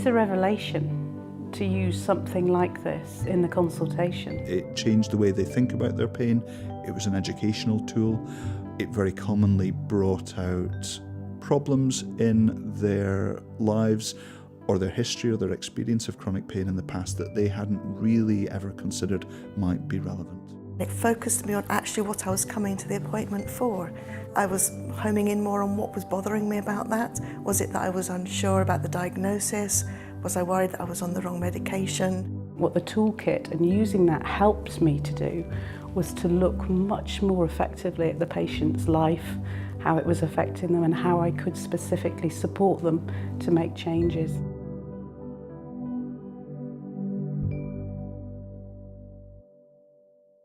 It's a revelation to use something like this in the consultation. It changed the way they think about their pain. It was an educational tool. It very commonly brought out problems in their lives or their history or their experience of chronic pain in the past that they hadn't really ever considered might be relevant. It focused me on actually what I was coming to the appointment for. I was homing in more on what was bothering me about that. Was it that I was unsure about the diagnosis? Was I worried that I was on the wrong medication? What the toolkit and using that helped me to do was to look much more effectively at the patient's life, how it was affecting them and how I could specifically support them to make changes.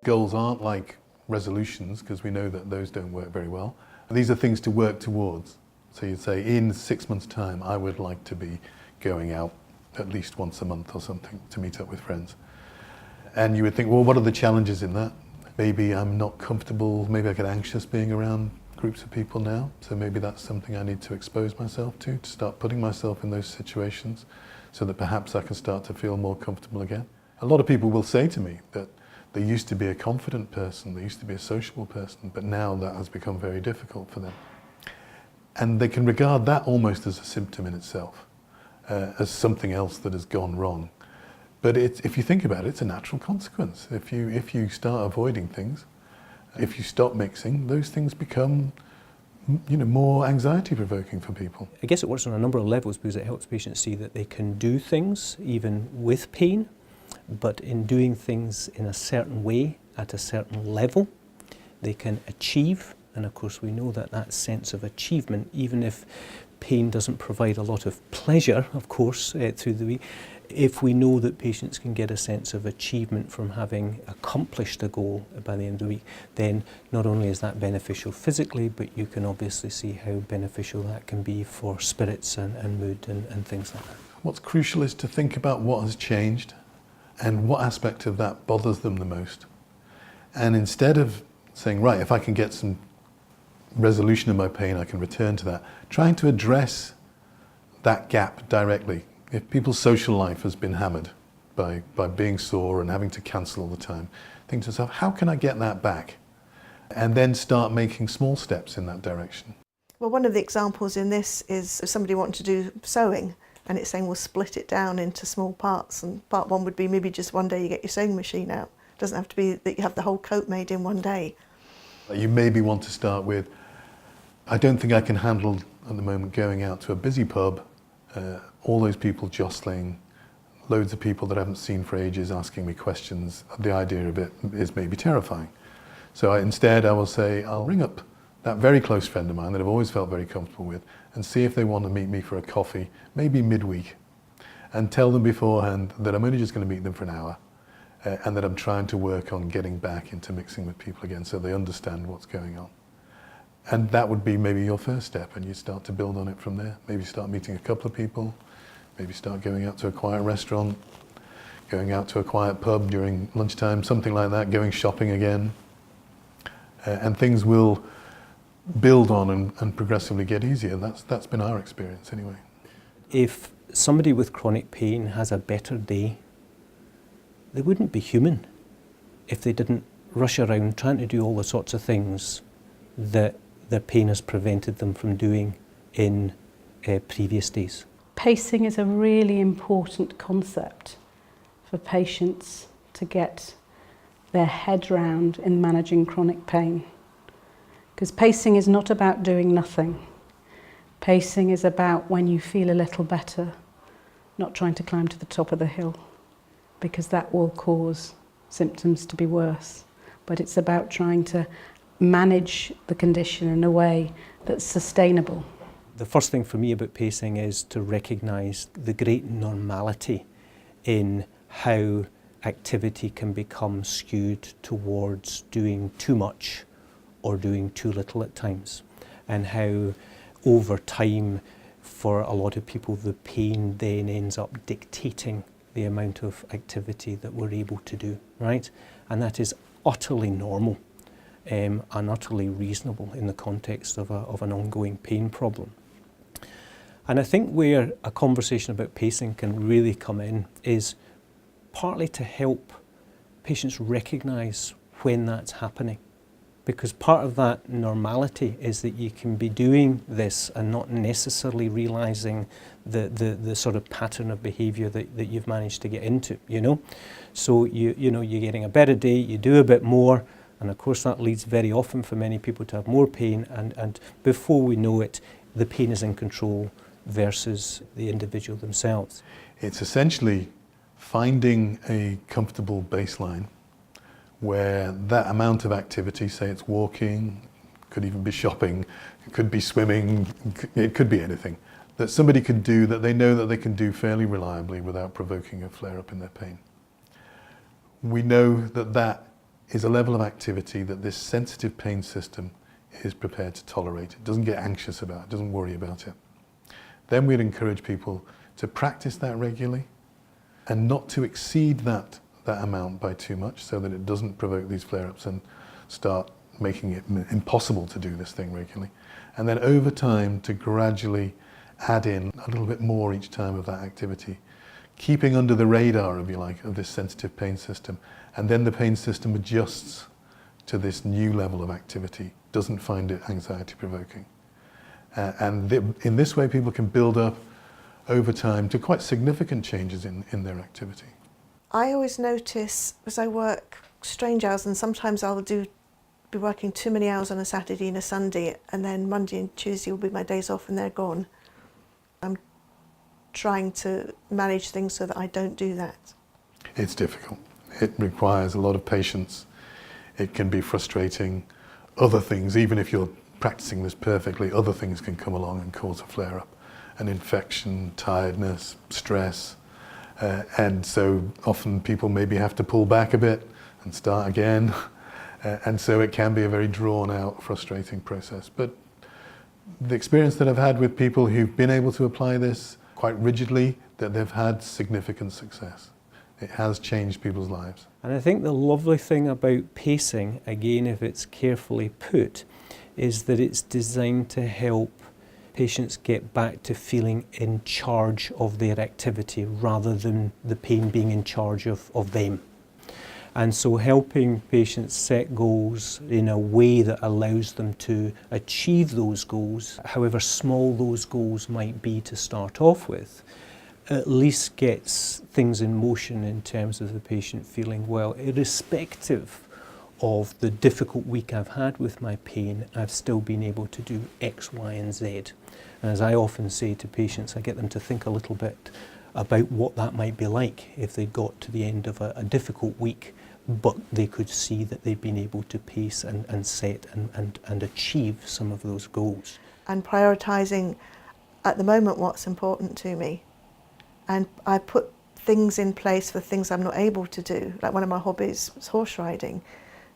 Goals aren't like resolutions, because we know that those don't work very well. And these are things to work towards. So you'd say, in 6 months' time, I would like to be going out at least once a month or something to meet up with friends. And you would think, well, what are the challenges in that? Maybe I'm not comfortable, maybe I get anxious being around groups of people now, so maybe that's something I need to expose myself to start putting myself in those situations so that perhaps I can start to feel more comfortable again. A lot of people will say to me that they used to be a confident person, they used to be a sociable person, but now that has become very difficult for them. And they can regard that almost as a symptom in itself, as something else that has gone wrong. But if you think about it, it's a natural consequence. If you start avoiding things, if you stop mixing, those things become more anxiety-provoking for people. I guess it works on a number of levels because it helps patients see that they can do things even with pain, but in doing things in a certain way, at a certain level, they can achieve. And of course we know that that sense of achievement, even if pain doesn't provide a lot of pleasure, of course, through the week, if we know that patients can get a sense of achievement from having accomplished a goal by the end of the week, then not only is that beneficial physically, but you can obviously see how beneficial that can be for spirits and mood and things like that. What's crucial is to think about what has changed and what aspect of that bothers them the most. And instead of saying, right, if I can get some resolution of my pain, I can return to that, trying to address that gap directly. If people's social life has been hammered by being sore and having to cancel all the time, think to yourself, how can I get that back? And then start making small steps in that direction. Well, one of the examples in this is if somebody wanted to do sewing, and it's saying we'll split it down into small parts, and part one would be maybe just one day you get your sewing machine out. It doesn't have to be that you have the whole coat made in one day. You maybe want to start with, I don't think I can handle at the moment going out to a busy pub, all those people jostling, loads of people that I haven't seen for ages asking me questions. The idea of it is maybe terrifying. So instead I will say, I'll ring up that very close friend of mine that I've always felt very comfortable with and see if they want to meet me for a coffee, maybe midweek, and tell them beforehand that I'm only just going to meet them for an hour and that I'm trying to work on getting back into mixing with people again so they understand what's going on. And that would be maybe your first step, and you start to build on it from there. Maybe start meeting a couple of people, maybe start going out to a quiet restaurant, going out to a quiet pub during lunchtime, something like that, going shopping again. And things will build on and progressively get easier. That's been our experience anyway. If somebody with chronic pain has a better day, they wouldn't be human if they didn't rush around trying to do all the sorts of things that their pain has prevented them from doing in previous days. Pacing is a really important concept for patients to get their head round in managing chronic pain. Because pacing is not about doing nothing. Pacing is about when you feel a little better, not trying to climb to the top of the hill, because that will cause symptoms to be worse. But it's about trying to manage the condition in a way that's sustainable. The first thing for me about pacing is to recognise the great normality in how activity can become skewed towards doing too much or doing too little at times, and how over time for a lot of people the pain then ends up dictating the amount of activity that we're able to do, right? And that is utterly normal and utterly reasonable in the context of an ongoing pain problem. And I think where a conversation about pacing can really come in is partly to help patients recognise when that's happening. Because part of that normality is that you can be doing this and not necessarily realising the sort of pattern of behaviour that you've managed to get into, you know. So you're getting a better day, you do a bit more, and of course that leads very often for many people to have more pain, and before we know it, the pain is in control versus the individual themselves. It's essentially finding a comfortable baseline where that amount of activity, say it's walking, could even be shopping, it could be swimming, it could be anything, that somebody can do that they know that they can do fairly reliably without provoking a flare-up in their pain. We know that that is a level of activity that this sensitive pain system is prepared to tolerate. It doesn't get anxious about it, doesn't worry about it. Then we'd encourage people to practice that regularly and not to exceed that amount by too much so that it doesn't provoke these flare-ups and start making it impossible to do this thing regularly. And then over time to gradually add in a little bit more each time of that activity, keeping under the radar, if you like, of this sensitive pain system. And then the pain system adjusts to this new level of activity, doesn't find it anxiety provoking. In this way people can build up over time to quite significant changes in their activity. I always notice, as I work strange hours, and sometimes I'll be working too many hours on a Saturday and a Sunday, and then Monday and Tuesday will be my days off and they're gone. I'm trying to manage things so that I don't do that. It's difficult. It requires a lot of patience. It can be frustrating. Other things, even if you're practicing this perfectly, other things can come along and cause a flare-up. An infection, tiredness, stress. And so often people maybe have to pull back a bit and start again. And so it can be a very drawn out, frustrating process. But the experience that I've had with people who've been able to apply this quite rigidly, that they've had significant success. It has changed people's lives. And I think the lovely thing about pacing, again if it's carefully put, is that it's designed to help patients get back to feeling in charge of their activity rather than the pain being in charge of them. And so helping patients set goals in a way that allows them to achieve those goals, however small those goals might be to start off with, at least gets things in motion in terms of the patient feeling well, irrespective of the difficult week I've had with my pain, I've still been able to do X, Y, and Z. And as I often say to patients, I get them to think a little bit about what that might be like if they got to the end of a difficult week, but they could see that they've been able to pace and set and achieve some of those goals. And prioritising at the moment what's important to me. And I put things in place for things I'm not able to do. Like one of my hobbies was horse riding.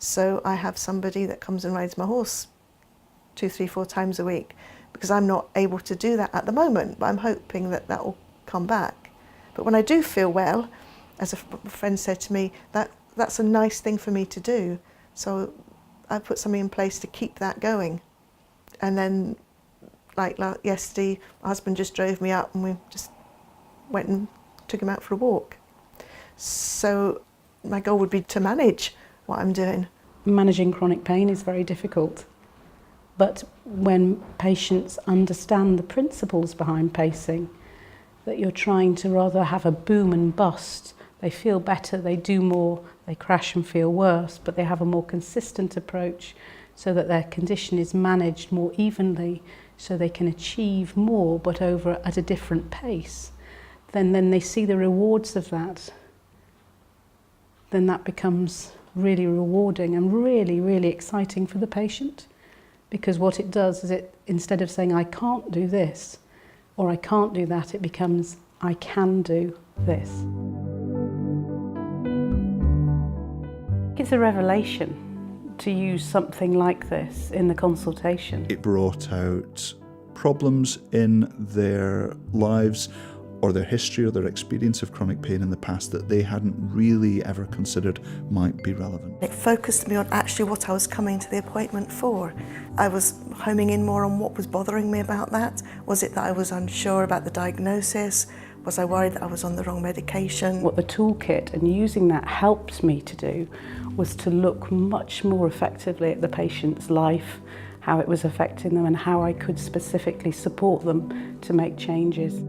So I have somebody that comes and rides my horse 2, 3, 4 times a week because I'm not able to do that at the moment, but I'm hoping that that will come back. But when I do feel well, as a friend said to me, that's a nice thing for me to do. So I put something in place to keep that going. And then, like yesterday, my husband just drove me up and we just went and took him out for a walk. So my goal would be to manage what I'm doing. Managing chronic pain is very difficult, but when patients understand the principles behind pacing, that you're trying to rather have a boom and bust, they feel better, they do more, they crash and feel worse, but they have a more consistent approach so that their condition is managed more evenly, so they can achieve more but over at a different pace. Then they see the rewards of that. Then that becomes really rewarding and really, really exciting for the patient, because what it does is it, instead of saying I can't do this or I can't do that, it becomes I can do this. It's a revelation to use something like this in the consultation. It brought out problems in their lives or their history or their experience of chronic pain in the past that they hadn't really ever considered might be relevant. It focused me on actually what I was coming to the appointment for. I was homing in more on what was bothering me about that. Was it that I was unsure about the diagnosis? Was I worried that I was on the wrong medication? What the toolkit and using that helped me to do was to look much more effectively at the patient's life, how it was affecting them and how I could specifically support them to make changes.